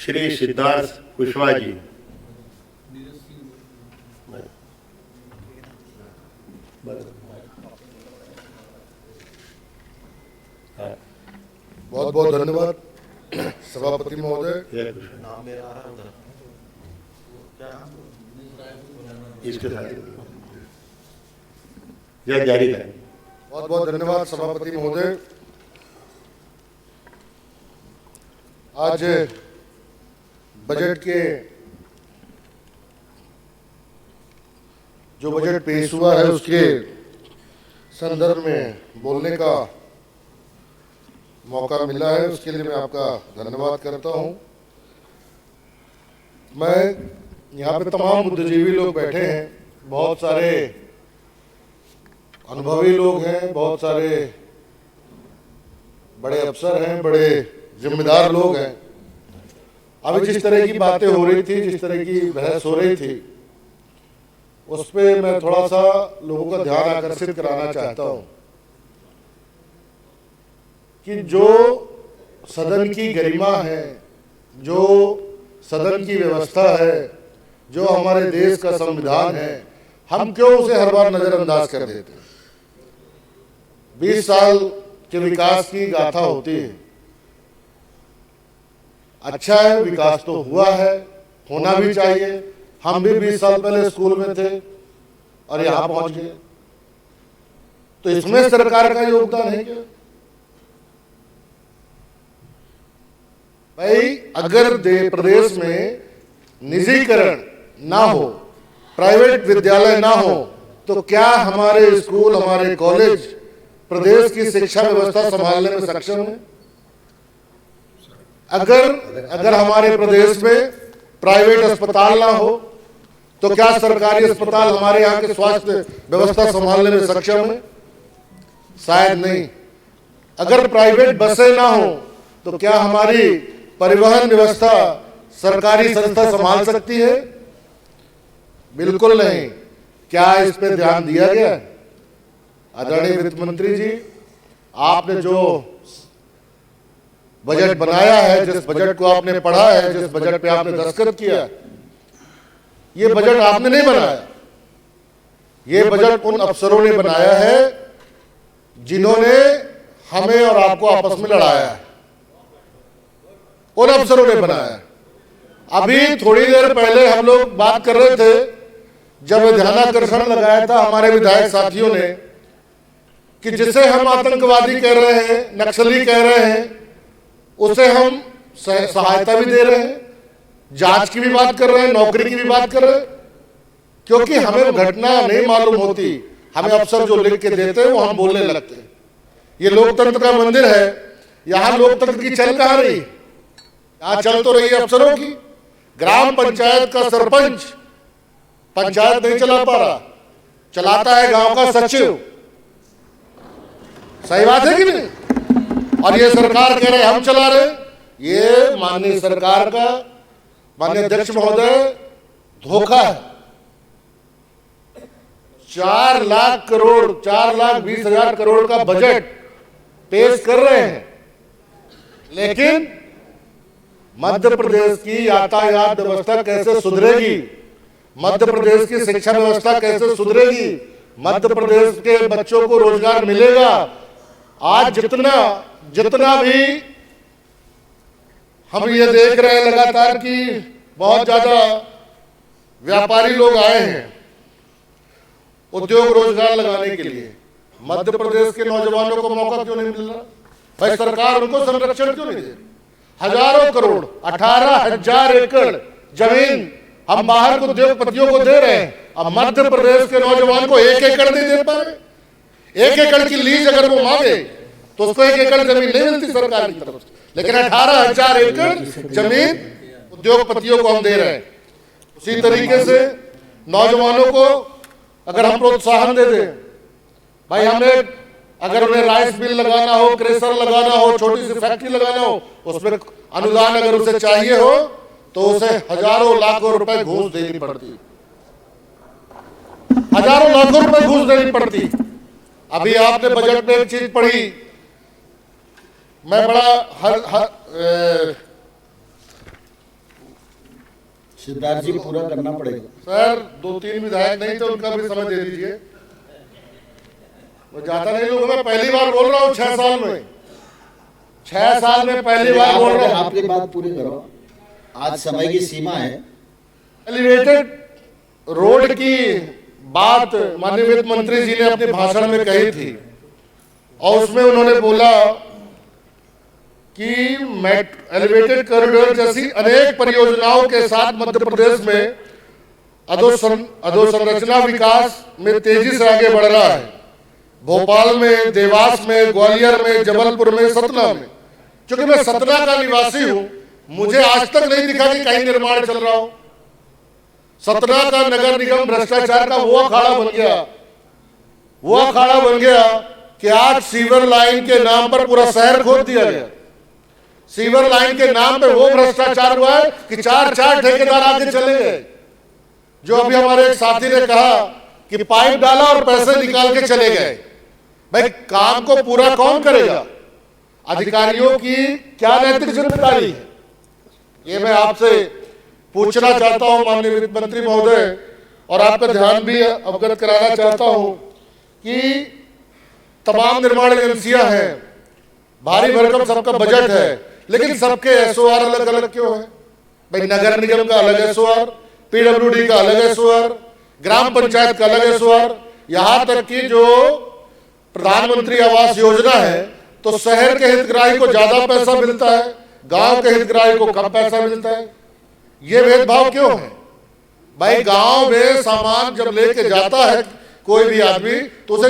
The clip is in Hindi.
श्री सिद्धार्थ कुशवाहा जी। बहुत बहुत धन्यवाद सभापति महोदय। इसके साथ जारी करें। बहुत बहुत धन्यवाद सभापति महोदय। आज बजट के जो बजट पेश हुआ है उसके संदर्भ में बोलने का मौका मिला है, उसके लिए मैं आपका धन्यवाद करता हूं। मैं यहाँ पे तमाम बुद्धिजीवी लोग बैठे हैं, बहुत सारे अनुभवी लोग हैं, बहुत सारे बड़े अफसर हैं, बड़े जिम्मेदार लोग हैं। अभी जिस तरह की बातें हो रही थी, जिस तरह की बहस हो रही थी, उस पर मैं थोड़ा सा लोगों का ध्यान आकर्षित कराना चाहता हूं कि जो सदन की गरिमा है, जो सदन की व्यवस्था है, जो हमारे देश का संविधान है, हम क्यों उसे हर बार नजरअंदाज कर देते हैं। 20 साल के विकास की गाथा होती है। अच्छा है, विकास तो हुआ है, होना भी चाहिए। हम भी 20 साल पहले स्कूल में थे और यहां पहुंच गए, तो इसमें सरकार का योगदान है क्या भाई? अगर प्रदेश में निजीकरण ना हो, प्राइवेट विद्यालय ना हो, तो क्या हमारे स्कूल, हमारे कॉलेज प्रदेश की शिक्षा व्यवस्था संभालने में सक्षम है? अगर हमारे प्रदेश में प्राइवेट अस्पताल ना हो, तो क्या सरकारी अस्पताल हमारे यहाँ के स्वास्थ्य व्यवस्था संभालने में सक्षम है? शायद नहीं। अगर प्राइवेट बसें ना हो, तो क्या हमारी परिवहन व्यवस्था सरकारी संस्था संभाल सकती है? बिल्कुल नहीं। क्या इस पे ध्यान दिया गया? आदरणीय वित्त मंत्री जी, आपने जो बजट बनाया है, जिस बजट को आपने पढ़ा है, जिस बजट पे आपने दस्तखत किया, ये बजट आपने नहीं बनाया। ये बजट उन अफसरों ने बनाया है जिन्होंने हमें और आपको आपस में लड़ाया है, उन अफसरों ने बनाया। अभी थोड़ी देर पहले हम लोग बात कर रहे थे, जब ध्यानाकर्षण लगाया था हमारे विधायक साथियों ने कि जिसे हम आतंकवादी कह रहे हैं, नक्सली कह रहे हैं, उसे हम सहायता भी दे रहे हैं, जांच की भी बात कर रहे हैं, नौकरी की भी बात कर रहे हैं, क्योंकि हमें घटना नहीं मालूम होती। हमें अफसर जो लिख के देते हैं वो हम बोलने लगते हैं। ये लोकतंत्र का मंदिर है, यहां लोकतंत्र की चल कहां रही? यहां चल तो रही है अफसरों की। ग्राम पंचायत का सरपंच पंचायत नहीं चला पा रहा, चलाता है गांव का सचिव। सही बात है कि नहीं? और ये सरकार कह रहे हम चला रहे। ये माननीय सरकार का, माननीय अध्यक्ष महोदय, धोखा है। 4 लाख करोड़, 4,20,000 करोड़ का बजट पेश कर रहे हैं, लेकिन मध्य प्रदेश की यातायात व्यवस्था कैसे सुधरेगी? मध्य प्रदेश की शिक्षा व्यवस्था कैसे सुधरेगी? मध्य प्रदेश के बच्चों को रोजगार मिलेगा? आज जितना भी हम ये देख रहे हैं लगातार कि बहुत ज्यादा व्यापारी लोग आए हैं उद्योग रोजगार लगाने के लिए, मध्य प्रदेश के नौजवानों को मौका क्यों नहीं मिल रहा? भाई सरकार उनको संरक्षण क्यों नहीं दे रही? हजारों करोड़, 18,000 एकड़ जमीन हम बाहर को उद्योगपतियों को दे रहे हैं। अब मध्य प्रदेश के नौजवान को 1 एकड़ नहीं दे पा रहे। 1 एकड़ की लीज अगर वो मांगे तो उसको 1 एकड़ जमीन नहीं मिलती सरकार की तरफ से, लेकिन 18,000 एकड़ जमीन उद्योगपतियों को हम दे रहे हैं। उसी तरीके से नौजवानों को अगर हम प्रोत्साहन दे दें, भाई हमें अगर उन्हें राइस मिल लगाना हो, क्रेशर लगाना हो, छोटी सी फैक्ट्री लगाना हो, उसमें अनुदान अगर उसे चाहिए हो तो उसे हजारों लाखों रुपए घूस देनी पड़ती, हजारों लाखों रुपए घूस देनी पड़ती। अभी आपने बजट में एक चीज पढ़ी, मैं बड़ा सिद्धार्थ जी पूरा करना पड़ेगा। सर 2-3 विधायक नहीं तो उनका भी समय दे दीजिए। वो ज्यादा नहीं लोग, मैं पहली बार बोल रहा हूँ 6 साल में, 6 साल में पहली बार बोल रहा हूँ। आपकी बात पूरी करो, आज समय की सीमा है। एलिवेटेड रोड की बात माननीय वित्त मंत्री जी ने अपने भाषण में कही थी और उसमें उन्होंने बोला कि एलिवेटेड कॉरिडोर जैसी अनेक परियोजनाओं के साथ मध्य प्रदेश में अधोसंरचना विकास में तेजी से आगे बढ़ रहा है। भोपाल में, देवास में, ग्वालियर में, जबलपुर में, सतना में। क्योंकि मैं सतना का निवासी हूं, मुझे आज तक नहीं दिखा कि कहीं निर्माण चल रहा हो। सतना का नगर निगम भ्रष्टाचार का वो अखाड़ा बन गया कि आज सीवर लाइन के नाम पर पूरा शहर खोद दिया गया। सीवर लाइन के नाम पे वो भ्रष्टाचार हुआ है कि 4 ठेकेदार आके चले गए। जो अभी हमारे एक साथी ने कहा कि पाइप डाला और पैसे निकाल के चले गए। भाई काम को पूरा कौन करेगा? अधिकारियों की क्या नैतिक जिम्मेदारी है? ये मैं आपसे पूछना चाहता हूं माननीय वित्त मंत्री महोदय, और आपका ध्यान भी अवगत कराना चाहता हूं कि तमाम निर्माण एजेंसियां हैं, भारी भरकम सबका बजट है, लेकिन सबके एसओआर अलग अलग क्यों है? भाई नगर निगम का अलग एसओआर, पीडब्ल्यूडी का अलग एसओआर, ग्राम पंचायत का अलग एसओआर, यहां तक कि जो प्रधानमंत्री आवास योजना है तो शहर के हितग्राही को ज्यादा पैसा मिलता है, गांव के हितग्राही को कम पैसा मिलता है। ये भेदभाव क्यों है? भाई गांव में सामान जब लेके जाता है कोई भी आदमी तो उसे